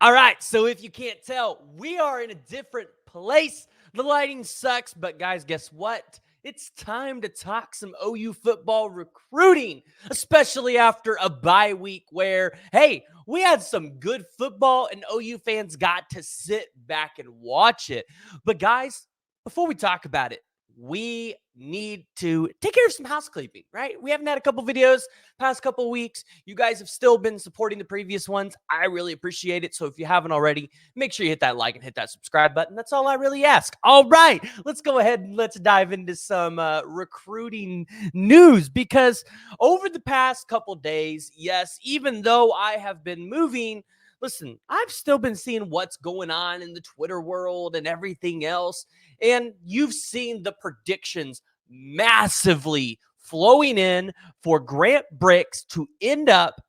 All right, so if you can't tell, we are in a different place. The lighting sucks, but guys, guess what? It's time to talk some OU football recruiting, especially after a bye week where, hey, we had some good football and OU fans got to sit back and watch it. But guys, before we talk about it, we need to take care of some house cleaning, right? We haven't had a couple videos past couple of weeks. You guys have still been supporting the previous ones. I really appreciate it. So if you haven't already, make sure you hit that like and hit that subscribe button. That's all I really ask. All right, let's go ahead and let's dive into some recruiting news, because over the past couple days, yes, even though I have been moving, listen, I've still been seeing what's going on in the Twitter world and everything else. And you've seen the predictions massively flowing in for Grant Brix to end up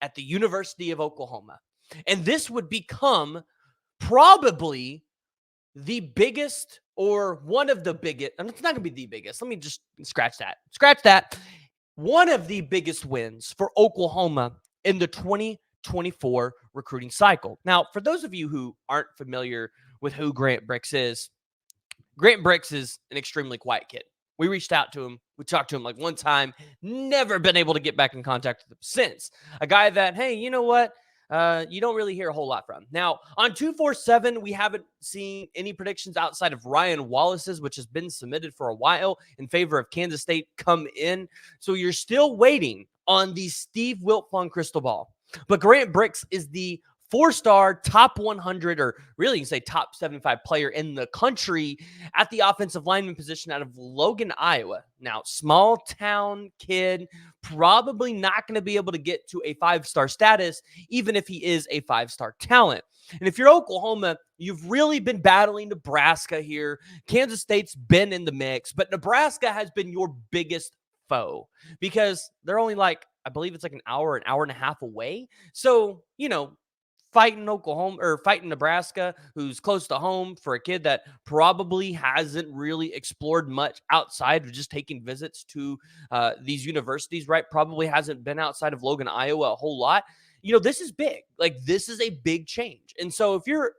at the University of Oklahoma. And this would become probably the biggest, or one of the biggest, and it's not going to be the biggest. Let me just scratch that. Scratch that. One of the biggest wins for Oklahoma in the 2024 recruiting cycle. Now, for those of you who aren't familiar with who Grant Brix is an extremely quiet kid. We reached out to him. We talked to him like one time, never been able to get back in contact with him since. A guy that, hey, you know what? You don't really hear a whole lot from. Now, on 247, we haven't seen any predictions outside of Ryan Wallace's, which has been submitted for a while in favor of Kansas State, come in. So you're still waiting on the Steve Wiltfong crystal ball. But Grant Brix is the 4-star, top 100, or really you can say top 75 player in the country at the offensive lineman position out of Logan, Iowa. Now, small town kid, probably not going to be able to get to a 5-star status, even if he is a 5-star talent. And if you're Oklahoma, you've really been battling Nebraska here. Kansas State's been in the mix, but Nebraska has been your biggest foe because they're only like, I believe it's like an hour and a half away. So, fighting Oklahoma or fighting Nebraska, who's close to home, for a kid that probably hasn't really explored much outside of just taking visits to these universities, right? Probably hasn't been outside of Logan, Iowa a whole lot. This is big. Like, this is a big change. And so if you're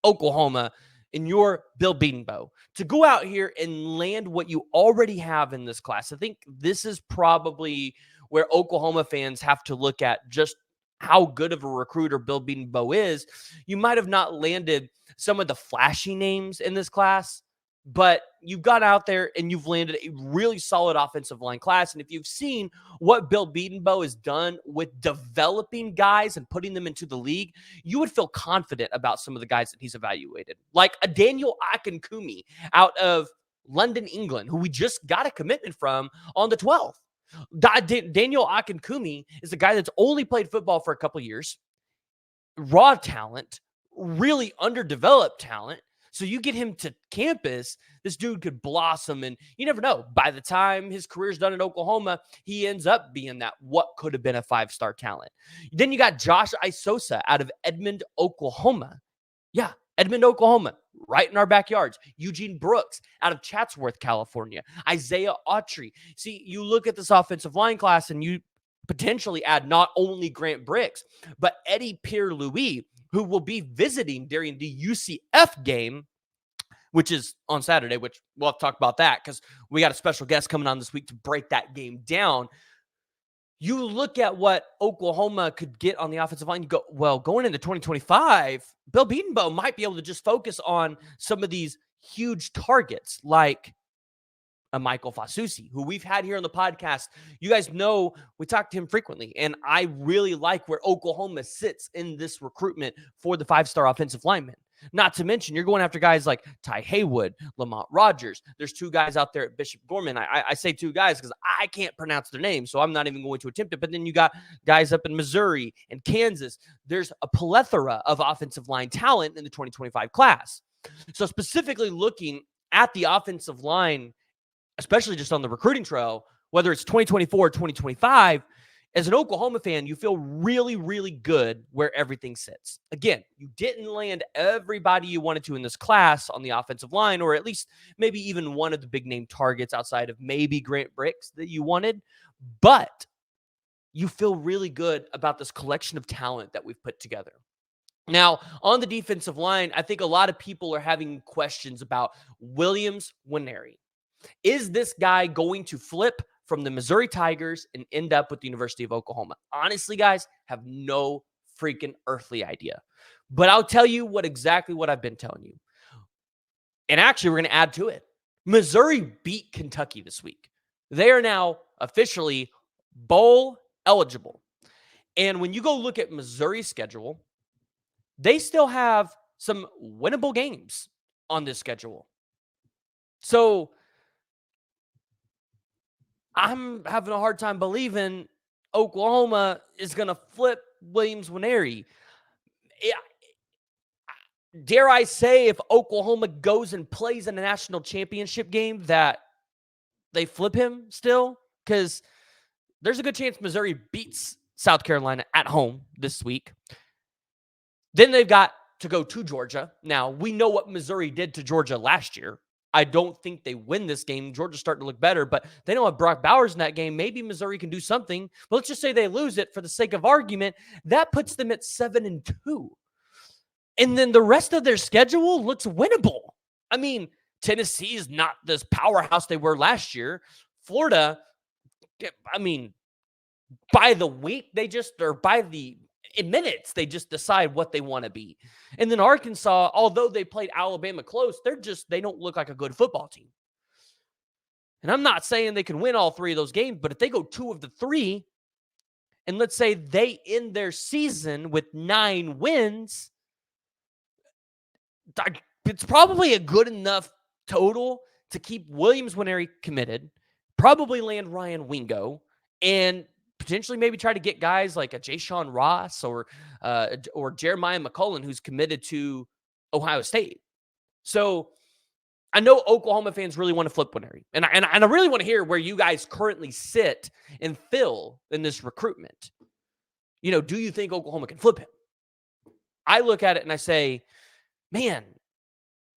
Oklahoma and you're Bill Bedenbaugh, to go out here and land what you already have in this class, I think this is probably where Oklahoma fans have to look at just how good of a recruiter Bill Bedenbaugh is. You might have not landed some of the flashy names in this class, but you've got out there and you've landed a really solid offensive line class. And if you've seen what Bill Bedenbaugh has done with developing guys and putting them into the league, you would feel confident about some of the guys that he's evaluated. Like a Daniel Akinkumi out of London, England, who we just got a commitment from on the 12th. Daniel Akinkumi is a guy that's only played football for a couple years, raw talent, really underdeveloped talent. So you get him to campus, this dude could blossom, and you never know. By the time his career's done at Oklahoma, he ends up being that what could have been a 5-star talent. Then you got Josh Isosa out of Edmond, Oklahoma. Yeah, Edmond, Oklahoma, right in our backyards. Eugene Brooks out of Chatsworth, California. Isaiah Autry. See, you look at this offensive line class and you potentially add not only Grant Brix, but Eddie Pierre-Louis, who will be visiting during the UCF game, which is on Saturday, which we'll have to talk about that because we got a special guest coming on this week to break that game down. You look at what Oklahoma could get on the offensive line, you go, well, going into 2025, Bill Bedenbaugh might be able to just focus on some of these huge targets like a Michael Fasusi, who we've had here on the podcast. You guys know we talk to him frequently, and I really like where Oklahoma sits in this recruitment for the 5-star offensive lineman. Not to mention, you're going after guys like Ty Haywood, Lamont Rogers. There's 2 guys out there at Bishop Gorman. I say 2 guys because I can't pronounce their names, so I'm not even going to attempt it. But then you got guys up in Missouri and Kansas. There's a plethora of offensive line talent in the 2025 class. So specifically looking at the offensive line, especially just on the recruiting trail, whether it's 2024 or 2025, as an Oklahoma fan, you feel really, really good where everything sits. Again, you didn't land everybody you wanted to in this class on the offensive line, or at least maybe even one of the big name targets outside of maybe Grant Brix that you wanted, but you feel really good about this collection of talent that we've put together. Now, on the defensive line, I think a lot of people are having questions about Williams Nwaneri. Is this guy going to flip from the Missouri Tigers and end up with the University of Oklahoma? Honestly, guys, have no freaking earthly idea. But I'll tell you exactly what I've been telling you. And actually, we're going to add to it. Missouri beat Kentucky this week. They are now officially bowl eligible. And when you go look at Missouri's schedule, they still have some winnable games on this schedule. So I'm having a hard time believing Oklahoma is going to flip Williams Nwaneri. Dare I say, if Oklahoma goes and plays in a national championship game, that they flip him still? Because there's a good chance Missouri beats South Carolina at home this week. Then they've got to go to Georgia. Now, we know what Missouri did to Georgia last year. I don't think they win this game. Georgia's starting to look better, but they don't have Brock Bowers in that game. Maybe Missouri can do something. But let's just say they lose it for the sake of argument. That puts them at 7-2. And then the rest of their schedule looks winnable. I mean, Tennessee is not this powerhouse they were last year. Florida, I mean, by the week, in minutes, they just decide what they want to be. And then Arkansas, although they played Alabama close, they don't look like a good football team. And I'm not saying they can win all three of those games, but if they go 2 of the 3, and let's say they end their season with 9 wins, it's probably a good enough total to keep Williams Nwaneri committed, probably land Ryan Wingo, and potentially maybe try to get guys like a Ja'Shawn Ross or Jeremiah McCullen, who's committed to Ohio State. So I know Oklahoma fans really want to flip Nwaneri, and I really want to hear where you guys currently sit and fill in this recruitment. Do you think Oklahoma can flip him? I look at it and I say, man,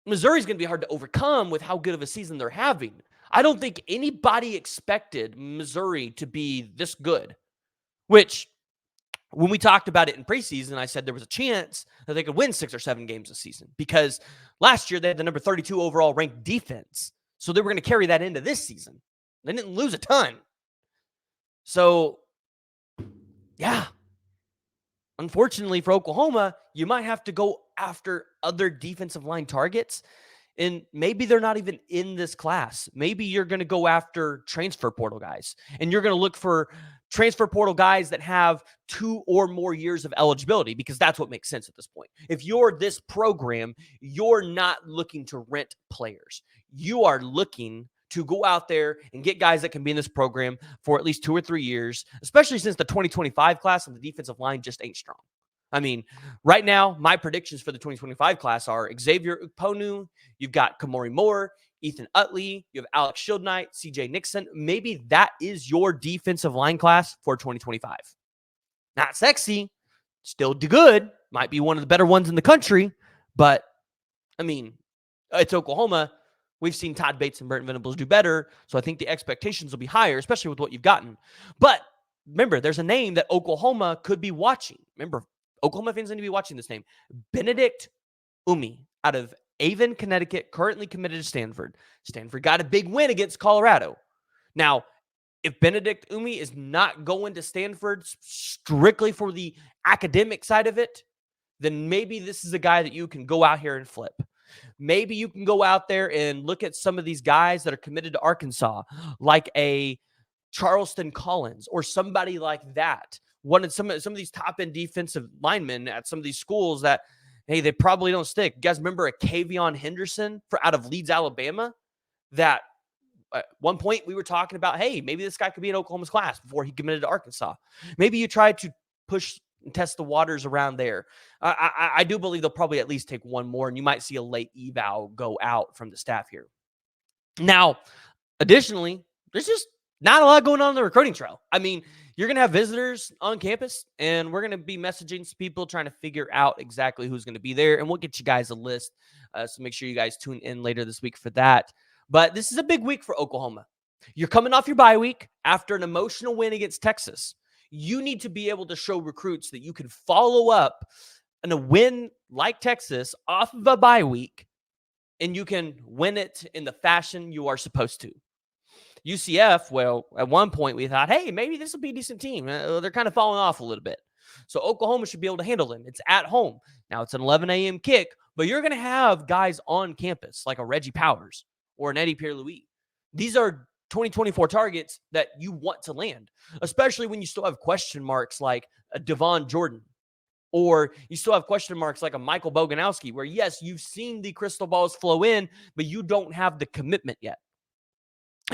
Missouri's going to be hard to overcome with how good of a season they're having. I don't think anybody expected Missouri to be this good, which when we talked about it in preseason, I said there was a chance that they could win 6 or 7 games this season because last year they had the number 32 overall ranked defense. So they were going to carry that into this season. They didn't lose a ton. So, yeah. Unfortunately for Oklahoma, you might have to go after other defensive line targets. And maybe they're not even in this class. Maybe you're going to go after transfer portal guys. And you're going to look for transfer portal guys that have 2 or more years of eligibility because that's what makes sense at this point. If you're this program, you're not looking to rent players. You are looking to go out there and get guys that can be in this program for at least 2 or 3 years, especially since the 2025 class on the defensive line just ain't strong. I mean, right now, my predictions for the 2025 class are Xavier Ukponu, you've got Kamori Moore, Ethan Utley, you have Alex Shieldknight, CJ Nixon. Maybe that is your defensive line class for 2025. Not sexy, still good, might be one of the better ones in the country, but, I mean, it's Oklahoma. We've seen Todd Bates and Burton Venables do better, so I think the expectations will be higher, especially with what you've gotten. But remember, there's a name that Oklahoma could be watching. Remember, Oklahoma fans need to be watching this name. Benedict Umi out of Avon, Connecticut, currently committed to Stanford. Stanford got a big win against Colorado. Now, if Benedict Umi is not going to Stanford strictly for the academic side of it, then maybe this is a guy that you can go out here and flip. Maybe you can go out there and look at some of these guys that are committed to Arkansas, like a Charleston Collins or somebody like that. Some of these top-end defensive linemen at some of these schools that, hey, they probably don't stick. You guys remember a Kavion Henderson out of Leeds, Alabama, that at one point we were talking about, hey, maybe this guy could be in Oklahoma's class before he committed to Arkansas. Maybe you tried to push and test the waters around there. I do believe they'll probably at least take one more, and you might see a late eval go out from the staff here. Now, additionally, there's just not a lot going on in the recruiting trail. I mean, you're going to have visitors on campus, and we're going to be messaging some people trying to figure out exactly who's going to be there, and we'll get you guys a list. So make sure you guys tune in later this week for that. But this is a big week for Oklahoma. You're coming off your bye week after an emotional win against Texas. You need to be able to show recruits that you can follow up and a win like Texas off of a bye week, and you can win it in the fashion you are supposed to. UCF, well, at one point we thought, hey, maybe this will be a decent team. They're kind of falling off a little bit. So Oklahoma should be able to handle them. It's at home. Now it's an 11 a.m. kick, but you're going to have guys on campus like a Reggie Powers or an Eddie Pierre-Louis. These are 2024 targets that you want to land, especially when you still have question marks like a Devon Jordan, or you still have question marks like a Michael Boganowski, where, yes, you've seen the crystal balls flow in, but you don't have the commitment yet.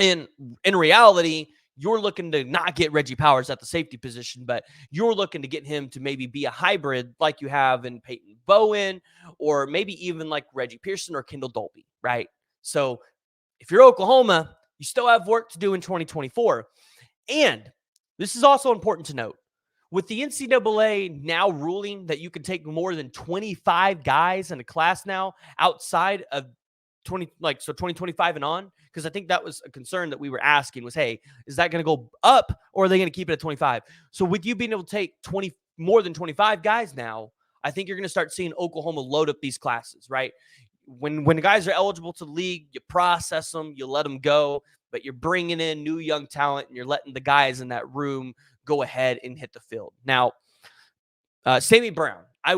And in reality, you're looking to not get Reggie Powers at the safety position, but you're looking to get him to maybe be a hybrid like you have in Peyton Bowen, or maybe even like Reggie Pearson or Kendall Dolby, right? So if you're Oklahoma, you still have work to do in 2024. And this is also important to note. With the NCAA now ruling that you can take more than 25 guys in a class now outside of 2025 and on, because I think that was a concern that we were asking was, hey, is that going to go up or are they going to keep it at 25? So with you being able to take more than 25 guys now, I think you're going to start seeing Oklahoma load up these classes, right? When the guys are eligible to the league, you process them, you let them go, but you're bringing in new young talent and you're letting the guys in that room go ahead and hit the field. Now, Sammy Brown, I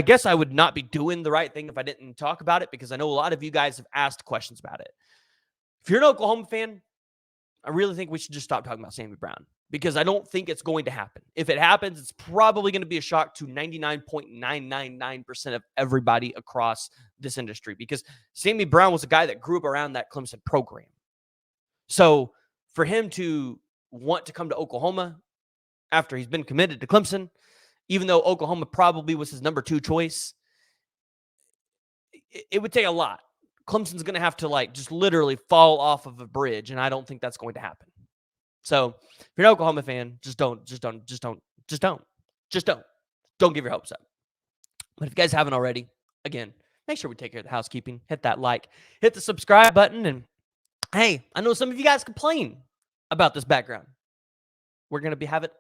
guess I would not be doing the right thing if I didn't talk about it, because I know a lot of you guys have asked questions about it. If you're an Oklahoma fan, I really think we should just stop talking about Sammy Brown, because I don't think it's going to happen. If it happens, it's probably going to be a shock to 99.999% of everybody across this industry, because Sammy Brown was a guy that grew up around that Clemson program. So for him to want to come to Oklahoma after he's been committed to Clemson, even though Oklahoma probably was his number 2 choice, it would take a lot. Clemson's going to have to just literally fall off of a bridge, and I don't think that's going to happen. So if you're an Oklahoma fan, don't give your hopes up. But if you guys haven't already, again, make sure we take care of the housekeeping. Hit that like, hit the subscribe button, and hey, I know some of you guys complain about this background. We're going to have it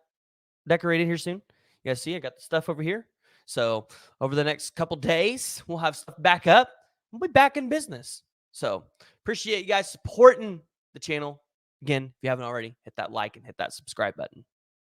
decorated here soon. You guys see, I got the stuff over here. So over the next couple days, we'll have stuff back up. We'll be back in business. So appreciate you guys supporting the channel. Again, if you haven't already, hit that like and hit that subscribe button.